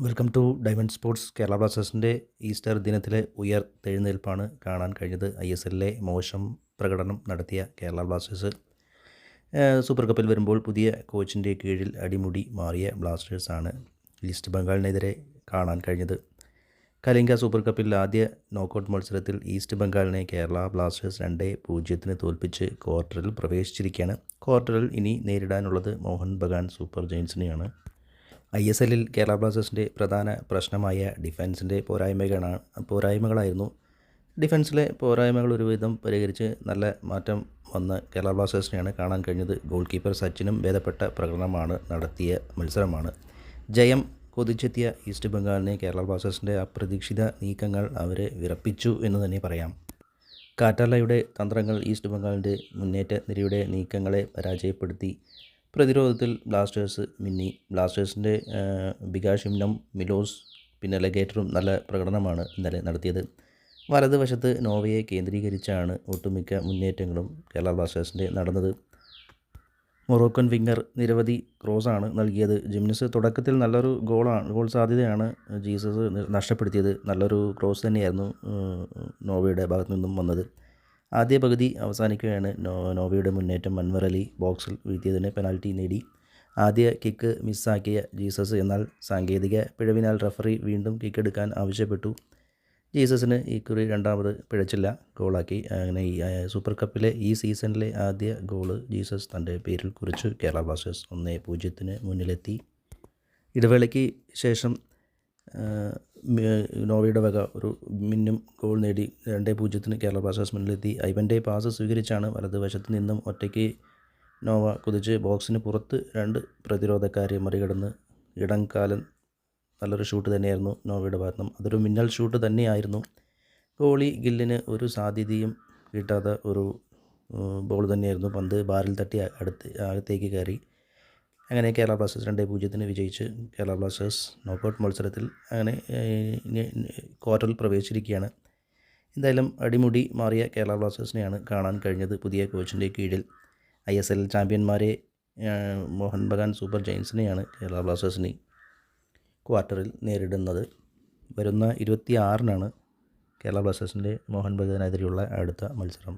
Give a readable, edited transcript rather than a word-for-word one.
Welcome to diamond sports. Kerala ബ്ലാസ്റ്റേഴ്സിൻ്റെ Easter ദിനത്തിലെ ഉയർത്തെഴുന്നേൽപ്പാണ് കാണാൻ കഴിഞ്ഞത്. ISLലെ മോശം പ്രകടനം നടത്തിയ കേരള ബ്ലാസ്റ്റേഴ്സ് സൂപ്പർ കപ്പിൽ വരുമ്പോൾ പുതിയ കോച്ചിൻ്റെ കീഴിൽ അടിമുടി മാറിയ ബ്ലാസ്റ്റേഴ്സാണ് ഈസ്റ്റ് ബംഗാളിനെതിരെ കാണാൻ കഴിഞ്ഞത്. കലിംഗ സൂപ്പർ കപ്പിൽ ആദ്യ നോക്കൗട്ട് മത്സരത്തിൽ ഈസ്റ്റ് ബംഗാളിനെ കേരള ബ്ലാസ്റ്റേഴ്സ് 2-0 തോൽപ്പിച്ച് ക്വാർട്ടറിൽ പ്രവേശിച്ചിരിക്കുകയാണ്. ക്വാർട്ടറിൽ ഇനി നേരിടാനുള്ളത് മോഹൻ ബഗാൻ സൂപ്പർ ജയൻസിനെയാണ്. ISLൽ കേരള ബ്ലാസ്റ്റേഴ്സിൻ്റെ പ്രധാന പ്രശ്നമായ ഡിഫൻസിൻ്റെ പോരായ്മകളായിരുന്നു. ഡിഫൻസിലെ പോരായ്മകൾ ഒരുവിധം പരിഹരിച്ച് നല്ല മാറ്റം വന്ന കേരള ബ്ലാസ്റ്റേഴ്സിനെയാണ് കാണാൻ കഴിഞ്ഞത്. ഗോൾ കീപ്പർ സച്ചിനും ഭേദപ്പെട്ട പ്രകടനമാണ് നടത്തിയ മത്സരമാണ്. ജയം കൊതിച്ചെത്തിയ ഈസ്റ്റ് ബംഗാളിനെ കേരള ബ്ലാസ്റ്റേഴ്സിൻ്റെ അപ്രതീക്ഷിത നീക്കങ്ങൾ അവരെ വിറപ്പിച്ചു എന്ന് തന്നെ പറയാം. കാറ്റാലയുടെ തന്ത്രങ്ങൾ ഈസ്റ്റ് ബംഗാളിൻ്റെ മുന്നേറ്റ നിരയുടെ നീക്കങ്ങളെ പരാജയപ്പെടുത്തി. പ്രതിരോധത്തിൽ ബ്ലാസ്റ്റേഴ്സ് മിന്നി. ബ്ലാസ്റ്റേഴ്സിൻ്റെ ബികാഷിംനം, മിലോസ് പിന്നെ ലഗേറ്ററും നല്ല പ്രകടനമാണ് ഇന്നലെ നടത്തിയത്. വലതുവശത്ത് നോവയെ കേന്ദ്രീകരിച്ചാണ് ഒട്ടുമിക്ക മുന്നേറ്റങ്ങളും കേരള ബ്ലാസ്റ്റേഴ്സിൻ്റെ നടന്നത്. മൊറോക്കൻ വിങ്ങർ നിരവധി ക്രോസാണ് നൽകിയത്. ജിംനസ് തുടക്കത്തിൽ നല്ലൊരു ഗോൾ സാധ്യതയാണ് ജീസസ് നഷ്ടപ്പെടുത്തിയത്. നല്ലൊരു ക്രോസ് തന്നെയായിരുന്നു നോവയുടെ ഭാഗത്തു നിന്നും വന്നത്. ആദ്യ പകുതി അവസാനിക്കുകയാണ് നോവയുടെ മുന്നേറ്റം അൻവർ അലി ബോക്സിൽ വീഴ്ത്തിയതിന് പെനാൽറ്റി നേടി. ആദ്യ കിക്ക് മിസ്സാക്കിയ ജീസസ്, എന്നാൽ സാങ്കേതിക പിഴവിനാൽ റഫറി വീണ്ടും കിക്ക് എടുക്കാൻ ആവശ്യപ്പെട്ടു. ജീസസിന് ഈ കുറി രണ്ടാമത് പിഴച്ചില്ല, ഗോളാക്കി. അങ്ങനെ സൂപ്പർ കപ്പിലെ ഈ സീസണിലെ ആദ്യ ഗോള് ജീസസ് തൻ്റെ പേരിൽ കുറിച്ചു. കേരള ബ്ലാസ്റ്റേഴ്സ് 1-0 മുന്നിലെത്തി. ഇടവേളയ്ക്ക് ശേഷം നോവയുടെ വക ഒരു മിന്നും ഗോൾ നേടി 2-0 കേരള ബ്ലാസ്റ്റേഴ്സ് മുന്നിലെത്തി. ഐവൻ്റെ പാസ് സ്വീകരിച്ചാണ് വലതുവശത്ത് നിന്നും ഒറ്റയ്ക്ക് നോവ കുതിച്ച് ബോക്സിന് പുറത്ത് 2 പ്രതിരോധക്കാരെ മറികടന്ന് ഇടംകാലൻ നല്ലൊരു ഷൂട്ട് തന്നെയായിരുന്നു നോവയുടെ ഭാഗത്തുനിന്നും. അതൊരു മിന്നൽ ഷൂട്ട് തന്നെയായിരുന്നു. ഗോളി ഗില്ലിന് ഒരു സാധ്യതയും കിട്ടാത്ത ഒരു ബോൾ തന്നെയായിരുന്നു. പന്ത് ബാറിൽ തട്ടി അകത്തേക്ക് കയറി. അങ്ങനെ കേരള ബ്ലാസ്റ്റേഴ്സ് 2-0 വിജയിച്ച് കേരള ബ്ലാസ്റ്റേഴ്സ് നോക്കൗട്ട് മത്സരത്തിൽ അങ്ങനെ ക്വാർട്ടറിൽ പ്രവേശിച്ചിരിക്കുകയാണ്. എന്തായാലും അടിമുടി മാറിയ കേരള ബ്ലാസ്റ്റേഴ്സിനെയാണ് കാണാൻ കഴിഞ്ഞത് പുതിയ കോച്ചിൻ്റെ കീഴിൽ. ISL ചാമ്പ്യന്മാരെ മോഹൻ ബഗാൻ സൂപ്പർ ജയൻസിനെയാണ് കേരള ബ്ലാസ്റ്റേഴ്സിന് ക്വാർട്ടറിൽ നേരിടുന്നത്. വരുന്ന 26-നാണ് കേരള ബ്ലാസ്റ്റേഴ്സിൻ്റെ മോഹൻ ബഗാനെതിരെയുള്ള അടുത്ത മത്സരം.